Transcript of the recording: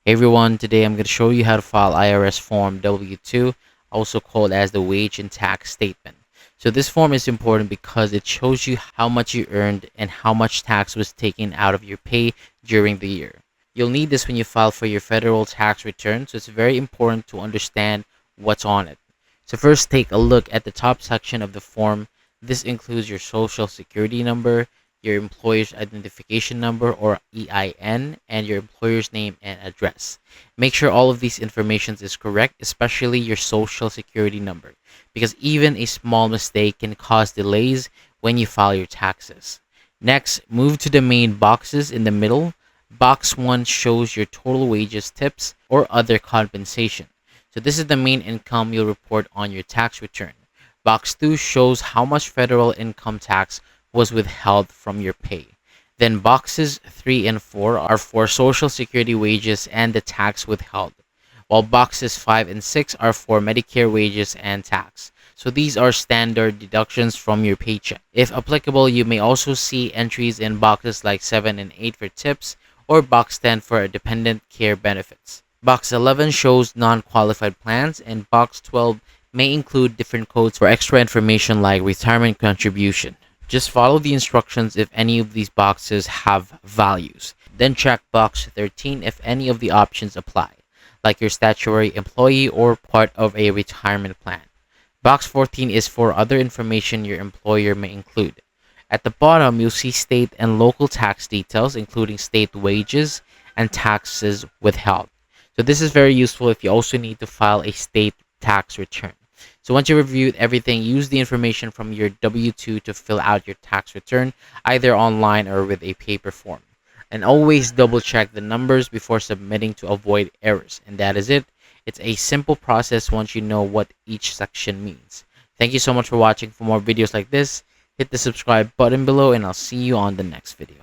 Hey everyone, today I'm going to show you how to file IRS Form W-2, also called as the Wage and Tax Statement. So this form is important because it shows you how much you earned and how much tax was taken out of your pay during the year. You'll need this when you file for your federal tax return, so it's very important to understand what's on it. So first, take a look at the top section of the form. This includes your social security number, your employer's identification number or EIN, and your employer's name and address. Make sure all of these information is correct, especially your social security number, because even a small mistake can cause delays when you file your taxes. Next, move to the main boxes in the middle. Box 1 shows your total wages, tips, or other compensation. So this is the main income you'll report on your tax return. Box 2 shows how much federal income tax was withheld from your pay. Then boxes 3 and 4 are for Social Security wages and the tax withheld, while boxes 5 and 6 are for Medicare wages and tax. So these are standard deductions from your paycheck. If applicable, you may also see entries in boxes like 7 and 8 for tips or box 10 for dependent care benefits. Box 11 shows non-qualified plans, and box 12 may include different codes for extra information like retirement contribution. Just follow the instructions if any of these boxes have values. Then check box 13 if any of the options apply, like your statutory employee or part of a retirement plan. Box 14 is for other information your employer may include. At the bottom, you'll see state and local tax details, including state wages and taxes withheld. So this is very useful if you also need to file a state tax return. So once you reviewed everything, use the information from your W-2 to fill out your tax return, either online or with a paper form. And always double check the numbers before submitting to avoid errors. And that is it. It's a simple process once you know what each section means. Thank you so much for watching. For more videos like this, hit the subscribe button below and I'll see you on the next video.